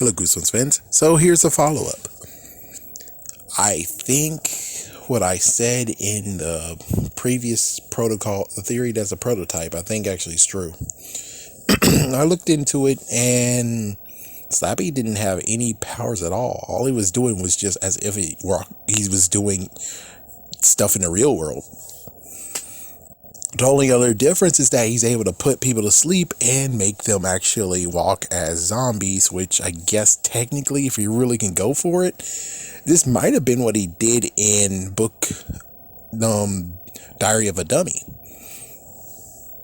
Hello, Goosebumps fans. So here's a follow-up. I think what I said in the previous protocol, the theory that's a prototype, I think actually is true. I looked into it, and Slappy didn't have any powers at all. All he was doing was just as if he was doing stuff in the real world. The only other difference is that he's able to put people to sleep and make them actually walk as zombies, which I guess technically, if you really can go for it, this might have been what he did in book Diary of a Dummy.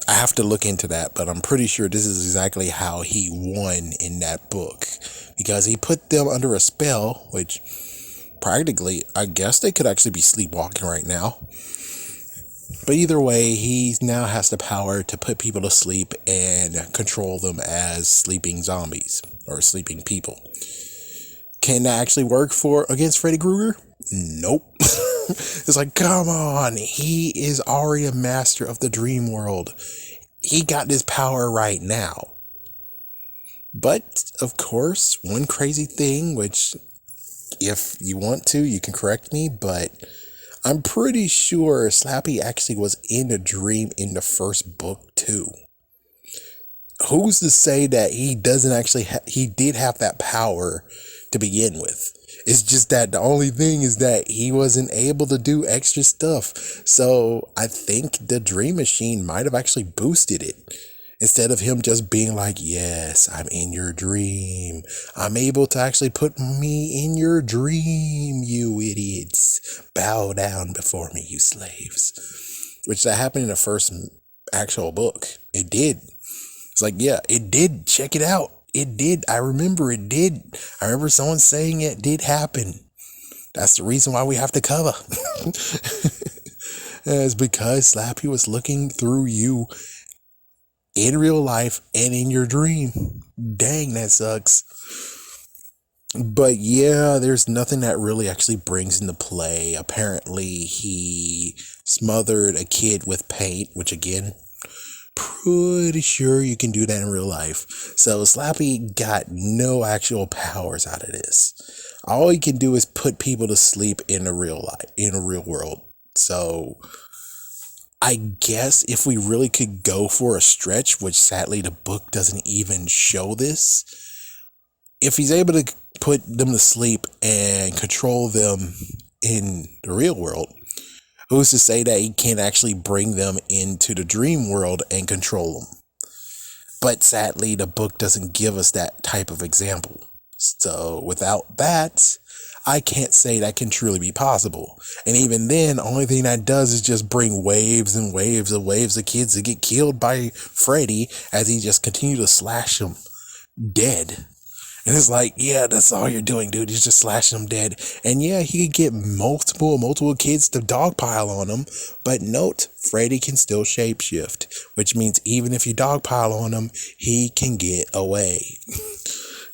I have to look into that, but I'm pretty sure this is exactly how he won in that book, because he put them under a spell, which practically, I guess they could actually be sleepwalking right now. But either way, he now has the power to put people to sleep and control them as sleeping zombies or sleeping people. Can that actually work against Freddy Krueger? Nope. It's like, come on, he is already a master of the dream world. He got this power right now. But, of course, one crazy thing, which if you want to, you can correct me, but I'm pretty sure Slappy actually was in a dream in the first book too. Who's to say that he doesn't actually he did have that power to begin with? It's just that the only thing is that he wasn't able to do extra stuff. So I think the dream machine might have actually boosted it. Instead of him just being like, yes, I'm in your dream. I'm able to actually put me in your dream, you idiots. Bow down before me, you slaves. Which that happened in the first actual book. It did. It's like, yeah, it did. Check it out. It did. I remember it did. I remember someone saying it did happen. That's the reason why we have to cover. It's because Slappy was looking through you in real life and in your dream. Dang, that sucks. But yeah, there's nothing that really actually brings into play. Apparently, he smothered a kid with paint, which again, pretty sure you can do that in real life. So Slappy got no actual powers out of this. All he can do is put people to sleep in the real life, in a real world. So I guess if we really could go for a stretch, which sadly the book doesn't even show this, if he's able to put them to sleep and control them in the real world, who's to say that he can't actually bring them into the dream world and control them? But sadly, the book doesn't give us that type of example. So without that, I can't say that can truly be possible. And even then, the only thing that does is just bring waves and waves of kids to get killed by Freddy as he just continue to slash them dead. And it's like, yeah, that's all you're doing, dude. You're just slashing them dead. And yeah, he could get multiple kids to dogpile on him. But note, Freddy can still shapeshift, which means even if you dogpile on him, he can get away.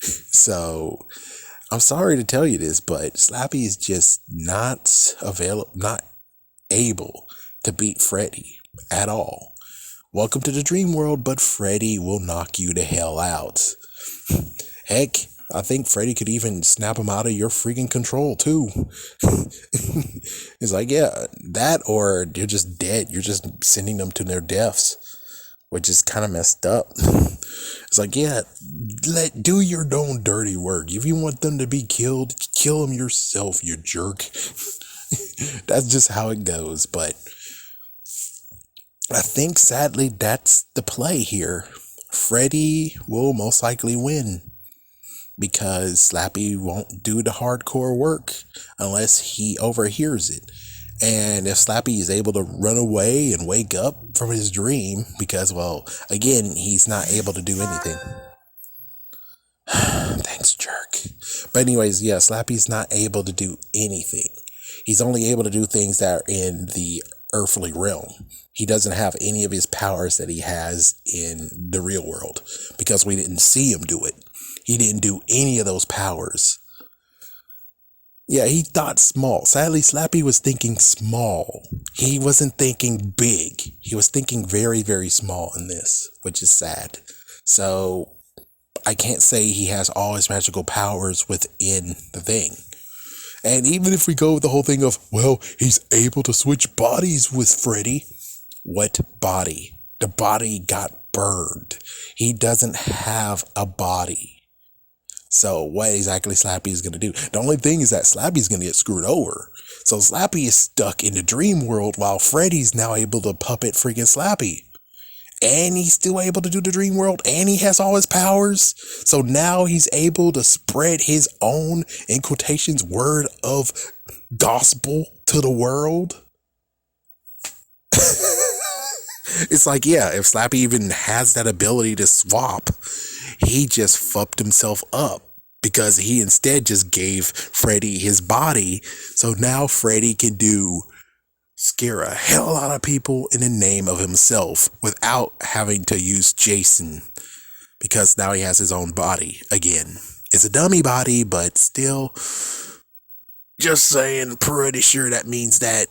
So I'm sorry to tell you this, but Slappy is just not able to beat Freddy at all. Welcome to the dream world, but Freddy will knock you the hell out. Heck, I think Freddy could even snap him out of your freaking control too. It's like, yeah, that or you're just dead. You're just sending them to their deaths, which is kind of messed up. It's like, yeah, do your own dirty work. If you want them to be killed, kill them yourself, you jerk. That's just how it goes. But I think sadly that's the play here. Freddy will most likely win because Slappy won't do the hardcore work unless he overhears it. And if Slappy is able to run away and wake up from his dream, because, well, again, he's not able to do anything. Thanks, jerk. But anyways, yeah, Slappy's not able to do anything. He's only able to do things that are in the earthly realm. He doesn't have any of his powers that he has in the real world because we didn't see him do it. He didn't do any of those powers. Yeah, he thought small. Sadly, Slappy was thinking small. He wasn't thinking big. He was thinking very, very small in this, which is sad. So I can't say he has all his magical powers within the thing. And even if we go with the whole thing of, well, he's able to switch bodies with Freddy. What body? The body got burned. He doesn't have a body. So what exactly Slappy is going to do? The only thing is that Slappy's going to get screwed over. So Slappy is stuck in the dream world while Freddy's now able to puppet freaking Slappy. And he's still able to do the dream world, and he has all his powers. So now he's able to spread his own, in quotations, word of gospel to the world. It's like, yeah, if Slappy even has that ability to swap, he just fucked himself up because he instead just gave Freddy his body. So now Freddy can scare a hell lot of people in the name of himself without having to use Jason, because now he has his own body again. It's a dummy body, but still, just saying, pretty sure that means that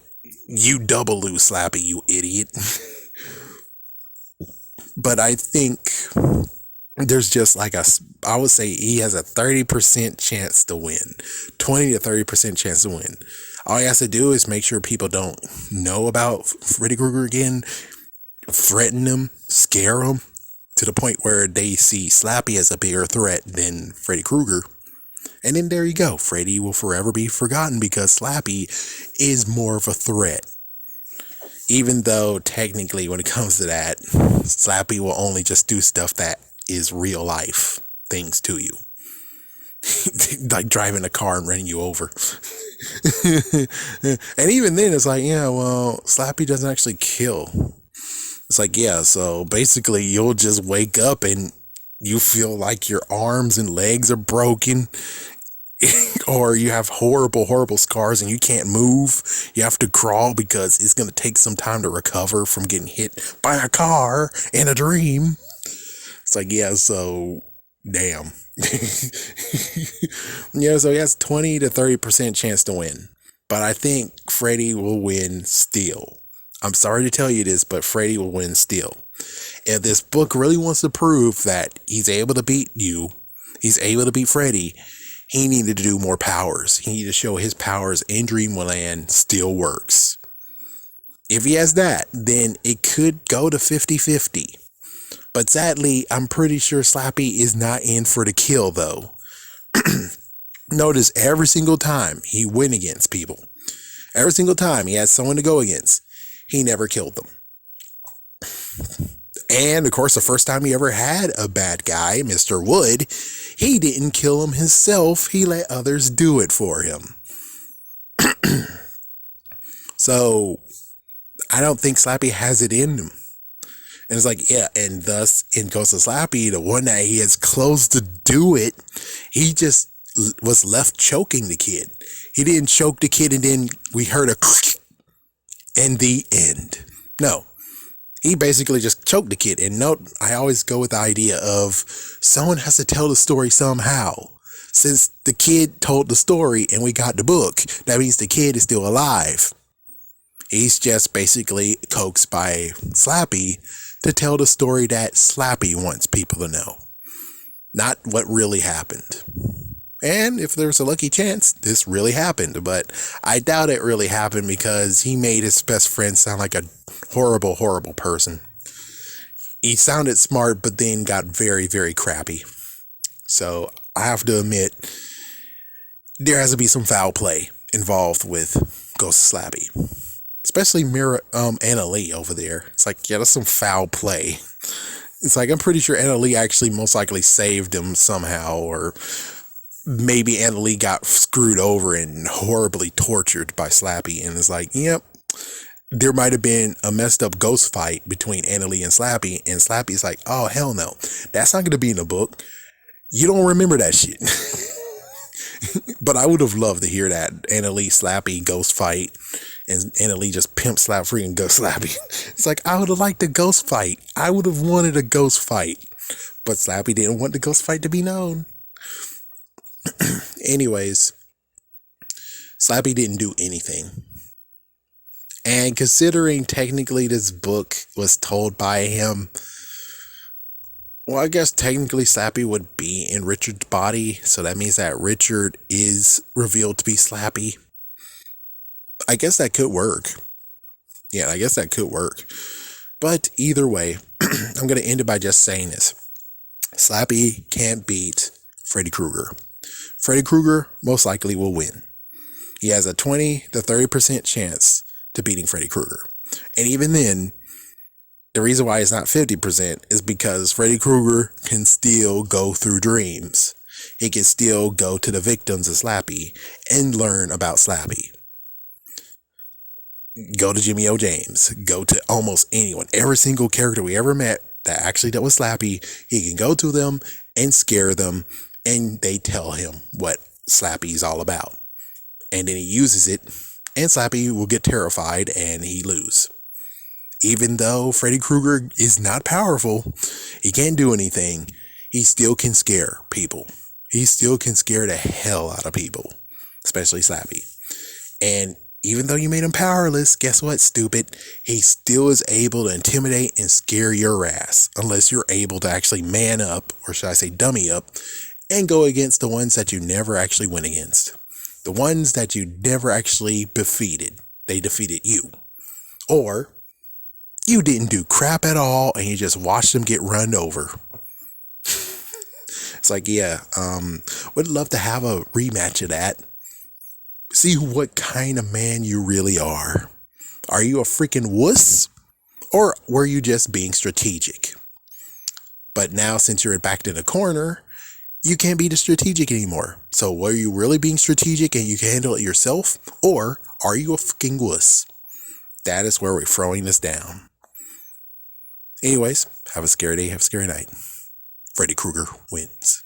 you double lose Slappy, you idiot. But I think there's just like I would say he has a 30% chance to win, 20 to 30% chance to win. All he has to do is make sure people don't know about Freddy Krueger again, threaten them, scare them to the point where they see Slappy as a bigger threat than Freddy Krueger. And then there you go. Freddy will forever be forgotten because Slappy is more of a threat. Even though technically when it comes to that, Slappy will only just do stuff that is real life things to you. Like driving a car and running you over. And even then it's like, yeah, well, Slappy doesn't actually kill. It's like, yeah, so basically you'll just wake up and you feel like your arms and legs are broken. Or you have horrible scars and you can't move. You have to crawl because it's going to take some time to recover from getting hit by a car in a dream. It's like, yeah, so damn. Yeah, so he has 20 to 30% chance to win. But I think Freddy will win still. I'm sorry to tell you this, but Freddy will win still. If this book really wants to prove that he's able to beat you, he's able to beat Freddy, he needed to do more powers. He needed to show his powers in Dreamland still works. If he has that, then it could go to 50-50. But sadly, I'm pretty sure Slappy is not in for the kill, though. Notice every single time he went against people, every single time he had someone to go against, he never killed them. And, of course, the first time he ever had a bad guy, Mr. Wood, he didn't kill him himself. He let others do it for him. So, I don't think Slappy has it in him. And it's like, yeah, and thus, in Ghost of Slappy, the one that he is close to do it, he just was left choking the kid. He didn't choke the kid and then we heard a and the end. No. He basically just choked the kid. And note, I always go with the idea of someone has to tell the story somehow. Since the kid told the story and we got the book, that means the kid is still alive. He's just basically coaxed by Slappy to tell the story that Slappy wants people to know. Not what really happened. And if there's a lucky chance, this really happened. But I doubt it really happened because he made his best friend sound like a horrible person. He sounded smart, but then got very, very crappy. So I have to admit, there has to be some foul play involved with Ghost of Slappy. Especially Anna Lee over there. It's like, yeah, that's some foul play. It's like, I'm pretty sure Anna Lee actually most likely saved him somehow, or maybe Anna Lee got screwed over and horribly tortured by Slappy. And it's like, yep, there might have been a messed up ghost fight between Anna Lee and Slappy's like, oh, hell no. That's not going to be in the book. You don't remember that shit. But I would have loved to hear that Anna Lee Slappy ghost fight. And Anna Lee just pimp slap freaking Ghost Slappy. It's like, I would have liked a ghost fight. I would have wanted a ghost fight. But Slappy didn't want the ghost fight to be known. Anyways, Slappy didn't do anything. And considering technically this book was told by him, Well, I guess technically Slappy would be in Richard's body, so that means that Richard is revealed to be Slappy. I guess that could work. Yeah, I guess that could work. But either way, I'm going to end it by just saying this. Slappy can't beat Freddy Krueger. Freddy Krueger most likely will win. He has a 20 to 30% chance to beating Freddy Krueger. And even then, the reason why it's not 50% is because Freddy Krueger can still go through dreams. He can still go to the victims of Slappy and learn about Slappy. Go to Jimmy O. James. Go to almost anyone. Every single character we ever met that actually dealt with Slappy, he can go to them and scare them, and they tell him what Slappy is all about. And then he uses it, and Slappy will get terrified and he lose. Even though Freddy Krueger is not powerful, he can't do anything, he still can scare people. He still can scare the hell out of people, especially Slappy. And even though you made him powerless, guess what, stupid? He still is able to intimidate and scare your ass, unless you're able to actually man up, or should I say dummy up, and go against the ones that you never actually went against. The ones that you never actually defeated. They defeated you. Or you didn't do crap at all and you just watched them get run over. It's like, yeah, would love to have a rematch of that. See what kind of man you really are. Are you a freaking wuss? Or were you just being strategic? But now, since you're backed in a corner, you can't be the strategic anymore. So were you really being strategic and you can handle it yourself? Or are you a fucking wuss? That is where we're throwing this down. Anyways, have a scary day, have a scary night. Freddy Krueger wins.